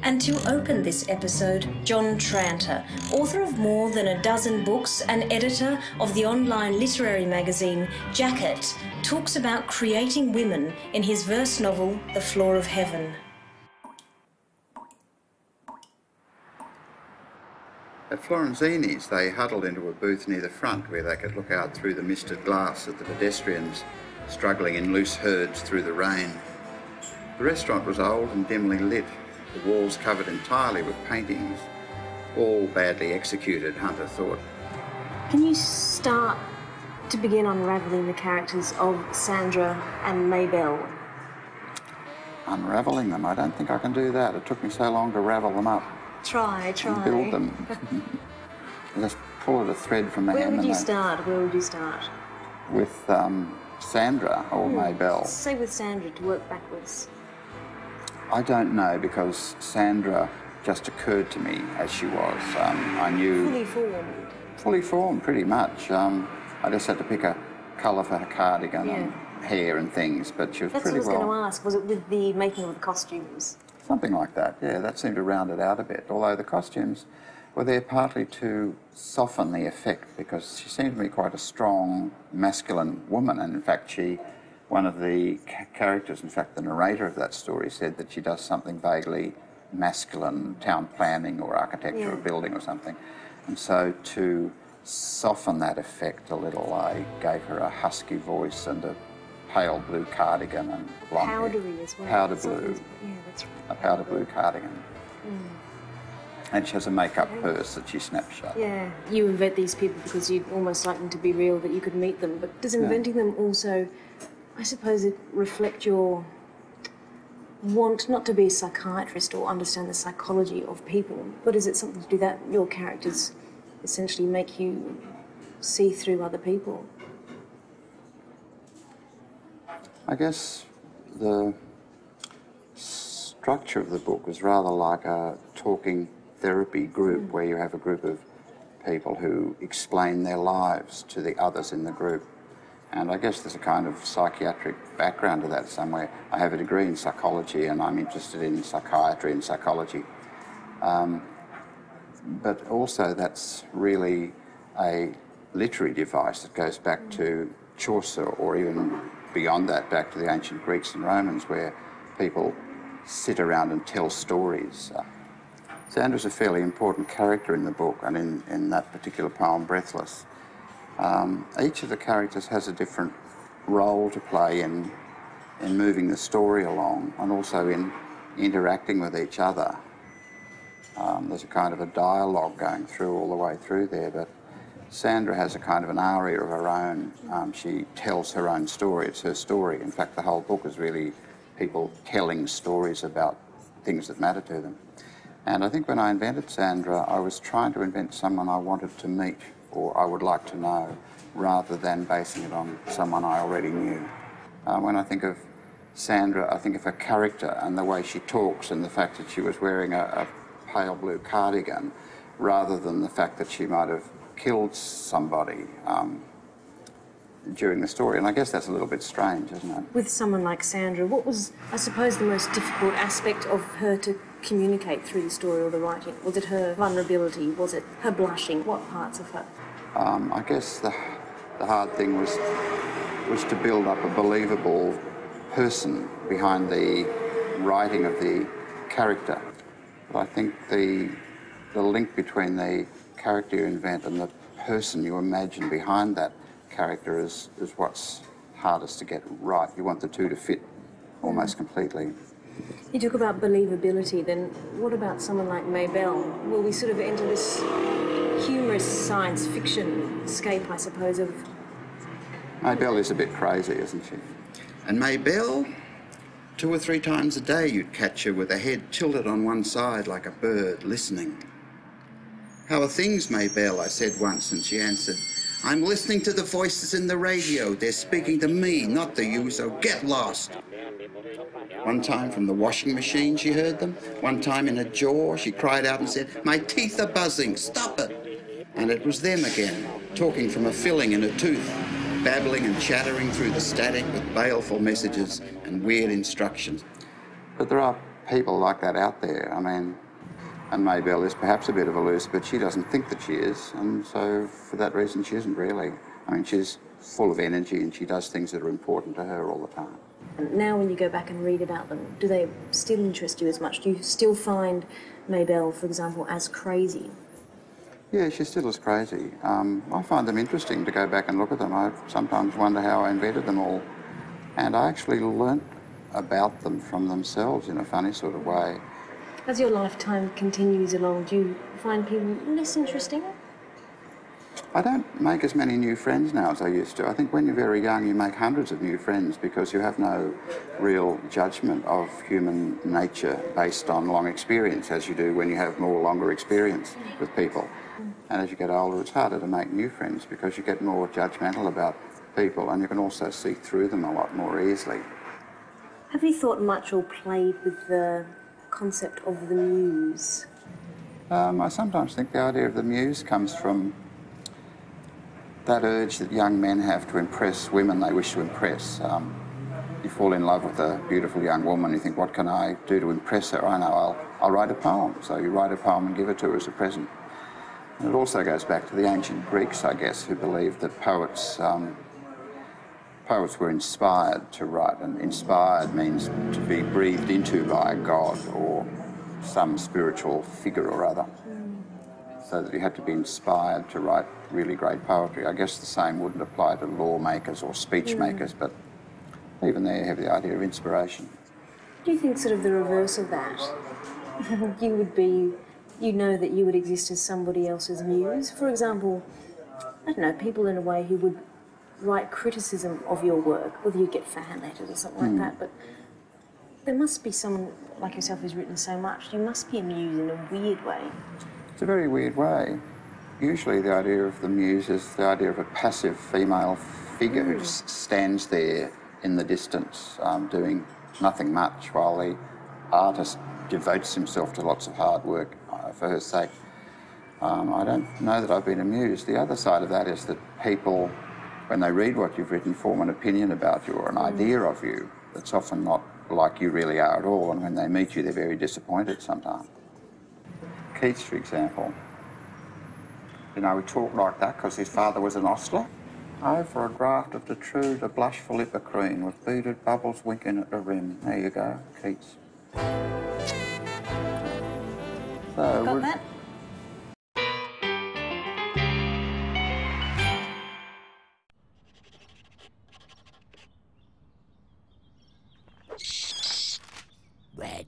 And to open this episode, John Tranter, author of more than a dozen books and editor of the online literary magazine Jacket, talks about creating women in his verse novel The Floor of Heaven. At Florenzini's, they huddled into a booth near the front where they could look out through the misted glass at the pedestrians struggling in loose herds through the rain. The restaurant was old and dimly lit, the walls covered entirely with paintings, all badly executed, Hunter thought. Can you start to begin unravelling the characters of Sandra and Maybell? Unravelling them? I don't think I can do that. It took me so long to ravel them up. Try. And build them. Just pull at a thread from the hem. Where would you start? With Sandra or Maybell. Say with Sandra to work backwards. I don't know, because Sandra just occurred to me as she was. I knew... Fully formed. Fully formed, pretty much. I just had to pick a colour for her cardigan and hair and things, but she was pretty well... That's what I was going to ask. Was it with the making of the costumes? Something like that, yeah. That seemed to round it out a bit, although the costumes were there partly to soften the effect, because she seemed to be quite a strong, masculine woman, and in fact one of the characters, in fact the narrator of that story, said that she does something vaguely masculine, town planning or architecture or building or something. And so to soften that effect a little, I gave her a husky voice and a pale blue cardigan and blonde hair. Powdery as well. Powder blue. Yeah, that's right. A powder blue cardigan. And she has a makeup purse that she snaps shut. Yeah, you invent these people because you'd almost like them to be real, that you could meet them. But does inventing them also, I suppose, it reflect your want not to be a psychiatrist or understand the psychology of people, but is it something to do that your characters essentially make you see through other people? I guess the structure of the book was rather like a talking therapy group where you have a group of people who explain their lives to the others in the group. And I guess there's a kind of psychiatric background to that somewhere. I have a degree in psychology and I'm interested in psychiatry and psychology. But also that's really a literary device that goes back to Chaucer, or even beyond that, back to the ancient Greeks and Romans, where people sit around and tell stories. Sandra's a fairly important character in the book, and in that particular poem, Breathless. Each of the characters has a different role to play in moving the story along, and also in interacting with each other. There's a kind of a dialogue going through all the way through there, but Sandra has a kind of an aria of her own. She tells her own story. It's her story. In fact, the whole book is really people telling stories about things that matter to them. And I think when I invented Sandra, I was trying to invent someone I wanted to meet or I would like to know, rather than basing it on someone I already knew. When I think of Sandra, I think of her character and the way she talks and the fact that she was wearing a pale blue cardigan, rather than the fact that she might have killed somebody during the story. And I guess that's a little bit strange, isn't it? With someone like Sandra, what was, I suppose, the most difficult aspect of her to communicate through the story or the writing? Was it her vulnerability? Was it her blushing? What parts of her? I guess the hard thing was to build up a believable person behind the writing of the character. But I think the link between the character you invent and the person you imagine behind that character is what's hardest to get right. You want the two to fit almost completely. You talk about believability, then what about someone like Maybell? Will we sort of enter this humorous science fiction scape, I suppose, of... Maybell is a bit crazy, isn't she? And Maybell, 2 or 3 times a day you'd catch her with her head tilted on one side like a bird, listening. "How are things, Maybell?" I said once, and she answered, "I'm listening to the voices in the radio. They're speaking to me, not to you, so get lost." One time from the washing machine she heard them. One time in her jaw she cried out and said, "My teeth are buzzing, stop it." And it was them again, talking from a filling in her tooth, babbling and chattering through the static with baleful messages and weird instructions. But there are people like that out there. I mean, and Maybell is perhaps a bit of a loose, but she doesn't think that she is, and so for that reason she isn't really. I mean, she's full of energy and she does things that are important to her all the time. And now when you go back and read about them, do they still interest you as much? Do you still find Maybell, for example, as crazy? Yeah, she still is crazy. I find them interesting to go back and look at them. I sometimes wonder how I invented them all. And I actually learnt about them from themselves in a funny sort of way. As your lifetime continues along, do you find people less interesting? I don't make as many new friends now as I used to. I think when you're very young you make hundreds of new friends because you have no real judgment of human nature based on long experience as you do when you have more longer experience with people. And as you get older it's harder to make new friends because you get more judgmental about people and you can also see through them a lot more easily. Have you thought much or played with the concept of the Muse? I sometimes think the idea of the Muse comes from that urge that young men have to impress women they wish to impress. You fall in love with a beautiful young woman, you think, what can I do to impress her? I know, I'll write a poem. So you write a poem and give it to her as a present. And it also goes back to the ancient Greeks, I guess, who believed that poets were inspired to write, and inspired means to be breathed into by a god or some spiritual figure or other. So that you had to be inspired to write really great poetry. I guess the same wouldn't apply to lawmakers or speech makers, but even there you have the idea of inspiration. Do you think sort of the reverse of that? You know that you would exist as somebody else's muse? For example, I don't know, people in a way who would write criticism of your work, whether you get fan letters or something like that, but there must be someone like yourself who's written so much. You must be a muse in a weird way. It's a very weird way. Usually the idea of the muse is the idea of a passive female figure who just stands there in the distance doing nothing much while the artist devotes himself to lots of hard work for her sake. I don't know that I've been a muse. The other side of that is that people, when they read what you've written, form an opinion about you or an idea of you that's often not like you really are at all, and when they meet you they're very disappointed sometimes. Keats, for example, you know, he talked like that because his father was an ostler. Oh, for a draught of the true, a blushful ipecacuene with beaded bubbles winking at the rim. There you go, Keats. So, Got that? Red